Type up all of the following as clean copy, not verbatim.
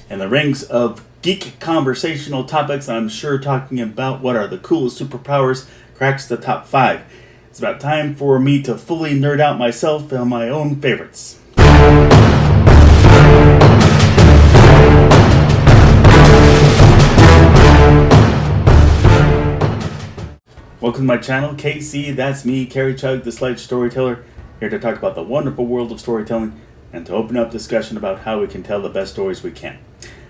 In the ranks of geek conversational topics, I'm sure talking about what are the coolest superpowers cracks the top 5. It's about time for me to fully nerd out myself on my own favorites. Welcome to my channel, KC, that's me, Carrie Chug, the Sledge Storyteller, here to talk about the wonderful world of storytelling and to open up discussion about how we can tell the best stories we can.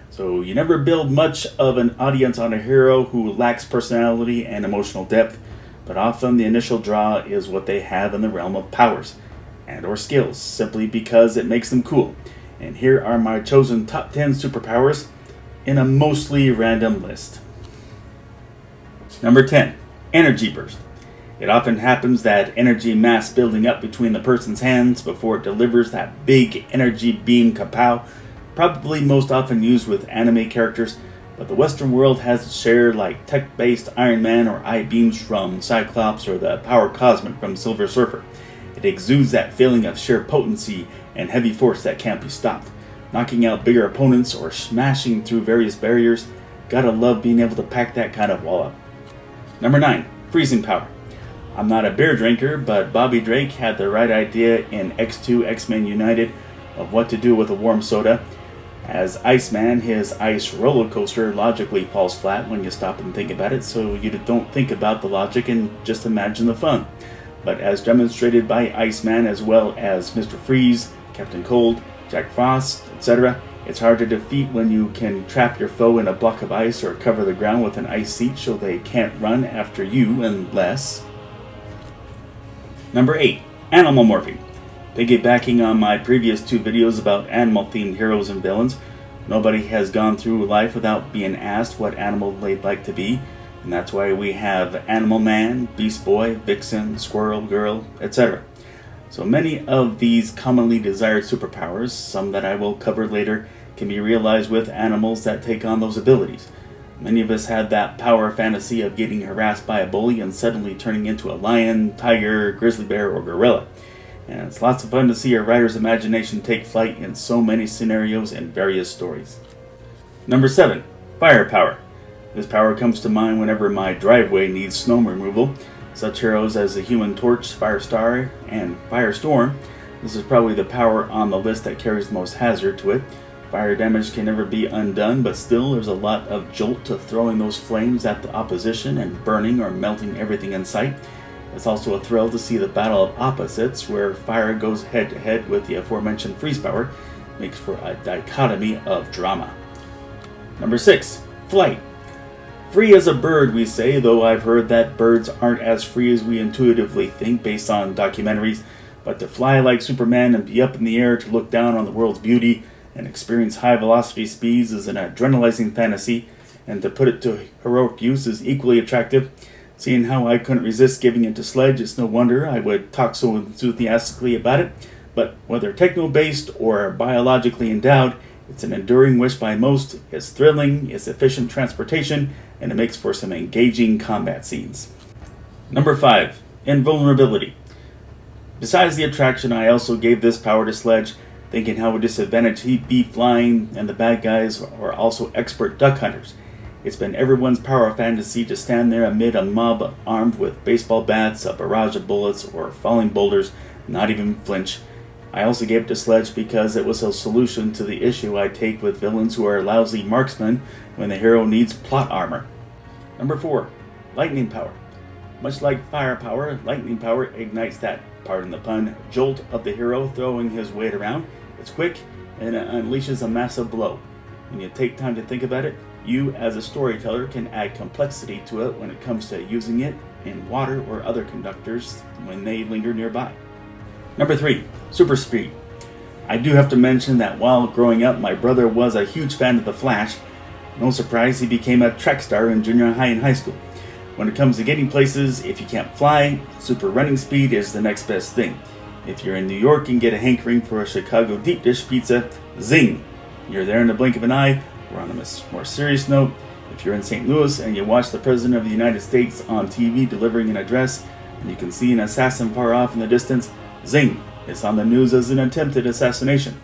So you never build much of an audience on a hero who lacks personality and emotional depth, but often the initial draw is what they have in the realm of powers and or skills, simply because it makes them cool. And here are my chosen top 10 superpowers in a mostly random list. Number 10. Energy burst. It often happens that energy mass building up between the person's hands before it delivers that big energy beam kapow, probably most often used with anime characters, but the Western world has its share like tech-based Iron Man or I-beams from Cyclops or the Power Cosmic from Silver Surfer. It exudes that feeling of sheer potency and heavy force that can't be stopped, knocking out bigger opponents or smashing through various barriers. Gotta love being able to pack that kind of wall up. Number 9. Freezing power. I'm not a beer drinker, but Bobby Drake had the right idea in X2 X-Men United of what to do with a warm soda. As Iceman, his ice roller coaster logically falls flat when you stop and think about it, so you don't think about the logic and just imagine the fun. But as demonstrated by Iceman as well as Mr. Freeze, Captain Cold, Jack Frost, etc., it's hard to defeat when you can trap your foe in a block of ice or cover the ground with an ice seat so they can't run after you unless... Number 8. Animal morphing. Piggybacking on my previous 2 videos about animal-themed heroes and villains, nobody has gone through life without being asked what animal they'd like to be, and that's why we have Animal Man, Beast Boy, Vixen, Squirrel Girl, etc. So many of these commonly desired superpowers, some that I will cover later, can be realized with animals that take on those abilities. Many of us had that power fantasy of getting harassed by a bully and suddenly turning into a lion, tiger, grizzly bear, or gorilla. And it's lots of fun to see a writer's imagination take flight in so many scenarios and various stories. Number 7. Firepower. This power comes to mind whenever my driveway needs snow removal. Such heroes as the Human Torch, Firestar, and Firestorm. This is probably the power on the list that carries the most hazard to it. Fire damage can never be undone, but still there's a lot of jolt to throwing those flames at the opposition and burning or melting everything in sight. It's also a thrill to see the battle of opposites, where fire goes head to head with the aforementioned freeze power, makes for a dichotomy of drama. Number 6. Flight. Free as a bird, we say, though I've heard that birds aren't as free as we intuitively think based on documentaries, but to fly like Superman and be up in the air to look down on the world's beauty and experience high velocity speeds is an adrenalizing fantasy, and to put it to heroic use is equally attractive. Seeing how I couldn't resist giving it to Sledge, it's no wonder I would talk so enthusiastically about it, but whether techno-based or biologically endowed, it's an enduring wish by most, it's thrilling, it's efficient transportation, and it makes for some engaging combat scenes. Number 5. Invulnerability. Besides the attraction, I also gave this power to Sledge, thinking how a disadvantage he'd be flying, and the bad guys are also expert duck hunters. It's been everyone's power fantasy to stand there amid a mob armed with baseball bats, a barrage of bullets, or falling boulders, and not even flinch. I also gave it to Sledge because it was a solution to the issue I take with villains who are lousy marksmen when the hero needs plot armor. Number 4. Lightning power. Much like firepower, lightning power ignites that, pardon the pun, jolt of the hero throwing his weight around. It's quick and it unleashes a massive blow. When you take time to think about it, you as a storyteller can add complexity to it when it comes to using it in water or other conductors when they linger nearby. Number 3. Super speed. I do have to mention that while growing up, my brother was a huge fan of The Flash. No surprise, he became a track star in junior high and high school. When it comes to getting places, if you can't fly, super running speed is the next best thing. If you're in New York and get a hankering for a Chicago deep dish pizza, zing! You're there in the blink of an eye. Or on a more serious note, if you're in St. Louis and you watch the President of the United States on TV delivering an address, and you can see an assassin far off in the distance, zing! It's on the news as an attempted assassination.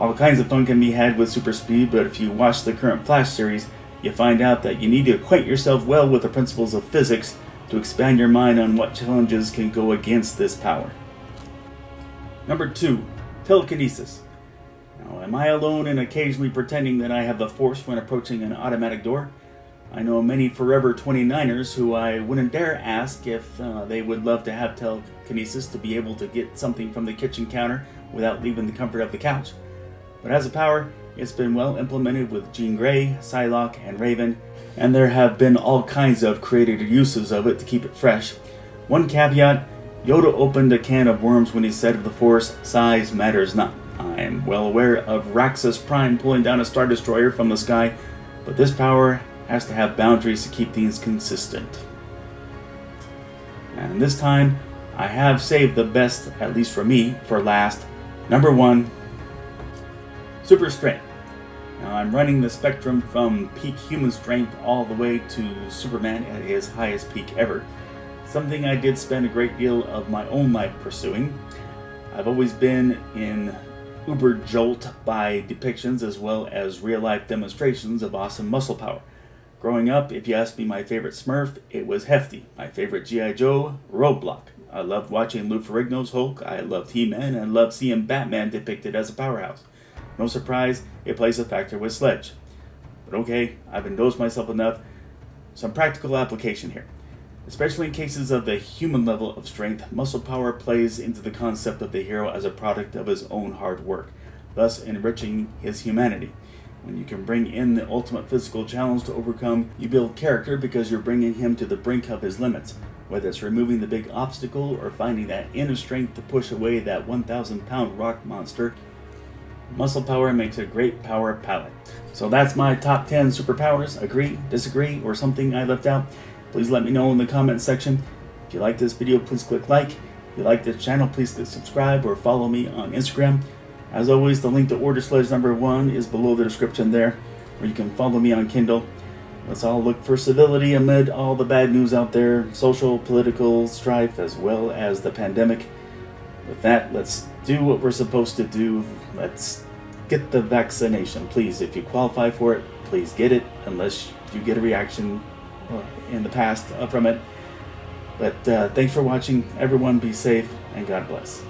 All kinds of fun can be had with super speed, but if you watch the current Flash series, you find out that you need to acquaint yourself well with the principles of physics to expand your mind on what challenges can go against this power. Number 2. Telekinesis. Now, am I alone in occasionally pretending that I have the force when approaching an automatic door? I know many forever 29ers who I wouldn't dare ask if they would love to have telekinesis to be able to get something from the kitchen counter without leaving the comfort of the couch. But as a power, it's been well implemented with Jean Grey, Psylocke, and Raven, and there have been all kinds of creative uses of it to keep it fresh. One caveat, Yoda opened a can of worms when he said of the Force, size matters not. I am well aware of Raxus Prime pulling down a Star Destroyer from the sky, but this power has to have boundaries to keep things consistent. And this time, I have saved the best, at least for me, for last. Number 1, Super Strength. Now I'm running the spectrum from peak human strength all the way to Superman at his highest peak ever. Something I did spend a great deal of my own life pursuing. I've always been in uber jolt by depictions as well as real-life demonstrations of awesome muscle power. Growing up, if you asked me my favorite Smurf, it was Hefty. My favorite G.I. Joe, Roadblock. I loved watching Lou Ferrigno's Hulk, I loved He-Man, and loved seeing Batman depicted as a powerhouse. No surprise, it plays a factor with Sledge. But okay, I've indulged myself enough. Some practical application here. Especially in cases of the human level of strength, muscle power plays into the concept of the hero as a product of his own hard work, thus enriching his humanity. When you can bring in the ultimate physical challenge to overcome, you build character because you're bringing him to the brink of his limits, whether it's removing the big obstacle or finding that inner strength to push away that 1,000-pound rock monster. Muscle power makes a great power palette. So that's my top 10 superpowers. Agree, disagree, or something I left out? Please let me know in the comments section. If you like this video, please click like. If you like this channel, please click subscribe or follow me on Instagram. As always, the link to order Sledge number 1 is below the description there, where you can follow me on Kindle. Let's all look for civility amid all the bad news out there, social, political strife, as well as the pandemic. With that, let's do what we're supposed to do. Let's get the vaccination. Please, if you qualify for it, please get it, unless you get a reaction in the past from it. But thanks for watching. Everyone be safe, and God bless.